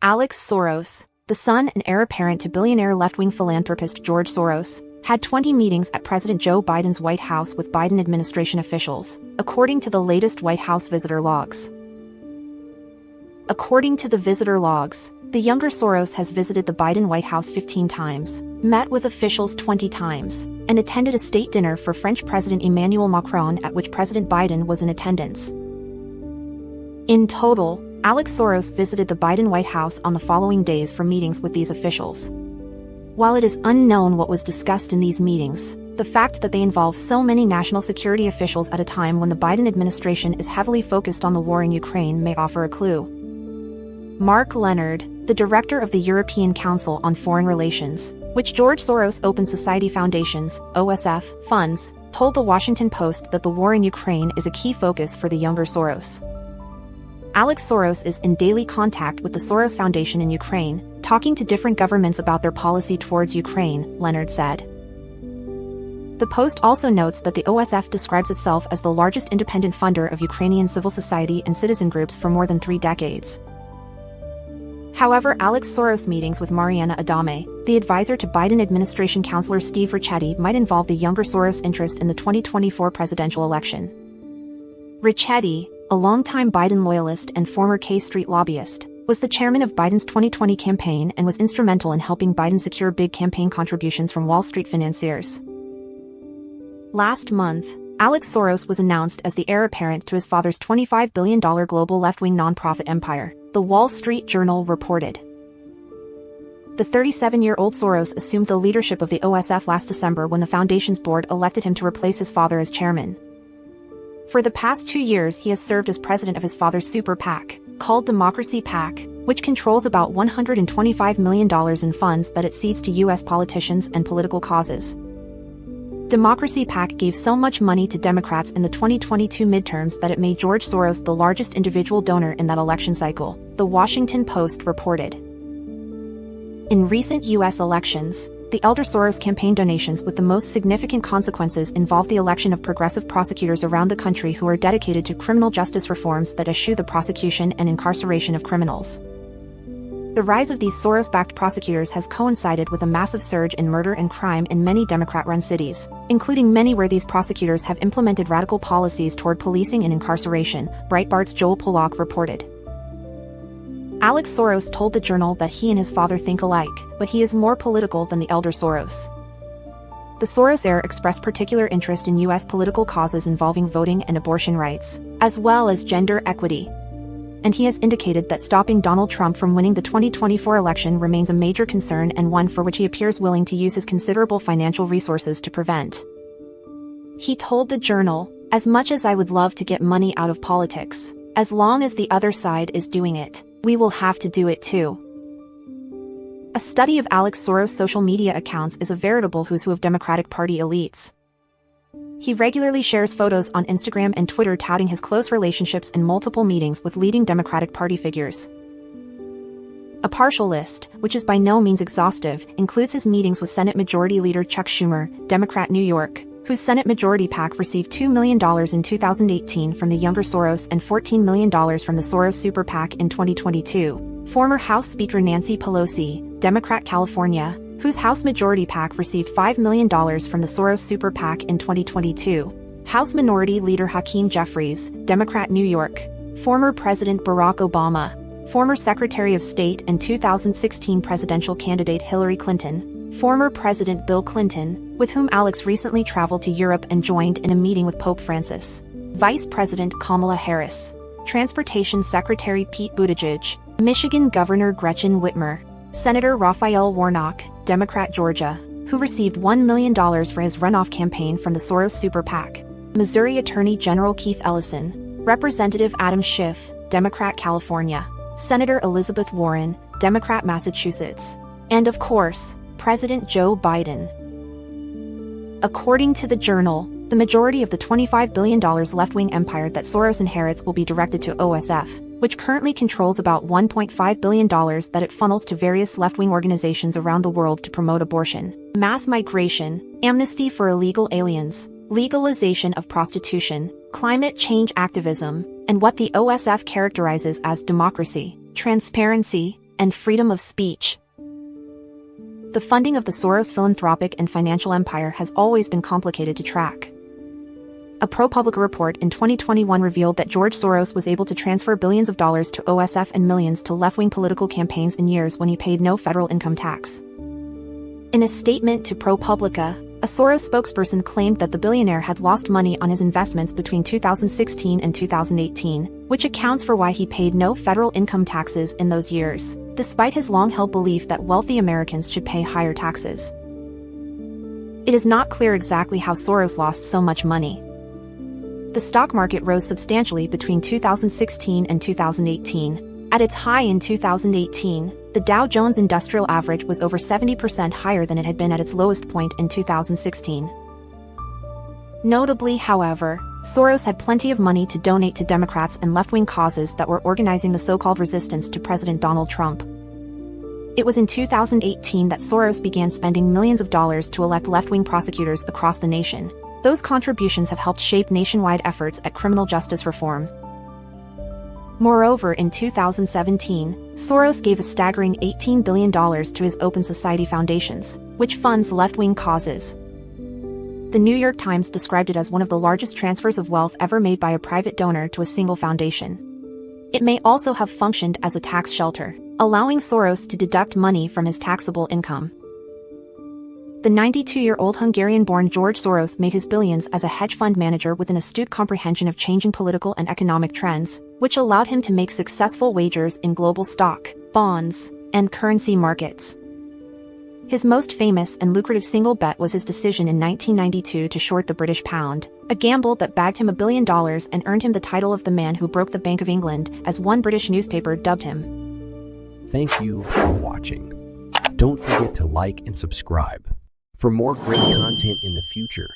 Alex Soros, the son and heir apparent to billionaire left-wing philanthropist George Soros, had 20 meetings at President Joe Biden's White House with Biden administration officials, according to the latest White House visitor logs. According to the visitor logs, the younger Soros has visited the Biden White House 15 times, met with officials 20 times, and attended a state dinner for French President Emmanuel Macron at which President Biden was in attendance. In total, Alex Soros visited the Biden White House on the following days for meetings with these officials. While it is unknown what was discussed in these meetings, the fact that they involve so many national security officials at a time when the Biden administration is heavily focused on the war in Ukraine may offer a clue. Mark Leonard, the director of the European Council on Foreign Relations, which George Soros Open Society Foundation's (OSF) funds, told The Washington Post that the war in Ukraine is a key focus for the younger Soros. Alex Soros is in daily contact with the Soros Foundation in Ukraine, talking to different governments about their policy towards Ukraine, Leonard said. The Post also notes that the OSF describes itself as the largest independent funder of Ukrainian civil society and citizen groups for more than 3 decades. However, Alex Soros' meetings with Mariana Adame, the advisor to Biden administration counselor Steve Ricchetti, might involve the younger Soros' interest in the 2024 presidential election. Ricchetti, a longtime Biden loyalist and former K Street lobbyist, was the chairman of Biden's 2020 campaign and was instrumental in helping Biden secure big campaign contributions from Wall Street financiers. Last month, Alex Soros was announced as the heir apparent to his father's $25 billion global left-wing nonprofit empire, The Wall Street Journal reported. The 37-year-old Soros assumed the leadership of the OSF last December when the foundation's board elected him to replace his father as chairman. For the past 2 years he has served as president of his father's super PAC, called Democracy PAC, which controls about $125 million in funds that it cedes to U.S. politicians and political causes. Democracy PAC gave so much money to Democrats in the 2022 midterms that it made George Soros the largest individual donor in that election cycle, The Washington Post reported. In recent U.S. elections, the elder Soros campaign donations with the most significant consequences involve the election of progressive prosecutors around the country who are dedicated to criminal justice reforms that eschew the prosecution and incarceration of criminals. The rise of these Soros-backed prosecutors has coincided with a massive surge in murder and crime in many Democrat-run cities, including many where these prosecutors have implemented radical policies toward policing and incarceration, Breitbart's Joel Pollack reported. Alex Soros told the Journal that he and his father think alike, but he is more political than the elder Soros. The Soros heir expressed particular interest in U.S. political causes involving voting and abortion rights, as well as gender equity. And he has indicated that stopping Donald Trump from winning the 2024 election remains a major concern and one for which he appears willing to use his considerable financial resources to prevent. He told the Journal, "As much as I would love to get money out of politics, as long as the other side is doing it, we will have to do it too." A study of Alex Soros' social media accounts is a veritable who's who of Democratic Party elites. He regularly shares photos on Instagram and Twitter touting his close relationships and multiple meetings with leading Democratic Party figures. A partial list, which is by no means exhaustive, includes his meetings with Senate Majority Leader Chuck Schumer, Democrat New York, whose Senate Majority PAC received $2 million in 2018 from the younger Soros and $14 million from the Soros Super PAC in 2022, former House Speaker Nancy Pelosi, Democrat California, whose House Majority PAC received $5 million from the Soros Super PAC in 2022, House Minority Leader Hakeem Jeffries, Democrat New York, former President Barack Obama, former Secretary of State and 2016 presidential candidate Hillary Clinton, former President Bill Clinton, with whom Alex recently traveled to Europe and joined in a meeting with Pope Francis, Vice President Kamala Harris, Transportation Secretary Pete Buttigieg, Michigan Governor Gretchen Whitmer, Senator Raphael Warnock, Democrat Georgia, who received $1 million for his runoff campaign from the Soros Super PAC, Missouri Attorney General Keith Ellison, Representative Adam Schiff, Democrat California, Senator Elizabeth Warren, Democrat Massachusetts, and of course, President Joe Biden. According to the Journal, the majority of the $25 billion left-wing empire that Soros inherits will be directed to OSF, which currently controls about $1.5 billion that it funnels to various left-wing organizations around the world to promote abortion, mass migration, amnesty for illegal aliens, legalization of prostitution, climate change activism, and what the OSF characterizes as democracy, transparency, and freedom of speech. The funding of the Soros philanthropic and financial empire has always been complicated to track. A ProPublica report in 2021 revealed that George Soros was able to transfer billions of dollars to OSF and millions to left-wing political campaigns in years when he paid no federal income tax. In a statement to ProPublica, a Soros spokesperson claimed that the billionaire had lost money on his investments between 2016 and 2018, which accounts for why he paid no federal income taxes in those years, despite his long-held belief that wealthy Americans should pay higher taxes. It is not clear exactly how Soros lost so much money. The stock market rose substantially between 2016 and 2018. At its high in 2018, the Dow Jones Industrial Average was over 70% higher than it had been at its lowest point in 2016. Notably, however, Soros had plenty of money to donate to Democrats and left-wing causes that were organizing the so-called resistance to President Donald Trump. It was in 2018 that Soros began spending millions of dollars to elect left-wing prosecutors across the nation. Those contributions have helped shape nationwide efforts at criminal justice reform. Moreover, in 2017, Soros gave a staggering $18 billion to his Open Society foundations, which funds left-wing causes. The New York Times described it as one of the largest transfers of wealth ever made by a private donor to a single foundation. It may also have functioned as a tax shelter, allowing Soros to deduct money from his taxable income. The 92-year-old Hungarian-born George Soros made his billions as a hedge fund manager with an astute comprehension of changing political and economic trends, which allowed him to make successful wagers in global stock, bonds, and currency markets. His most famous and lucrative single bet was his decision in 1992 to short the British pound, a gamble that bagged him $1 billion and earned him the title of the man who broke the Bank of England, as one British newspaper dubbed him. Thank you for watching. Don't forget to like and subscribe for more great content in the future.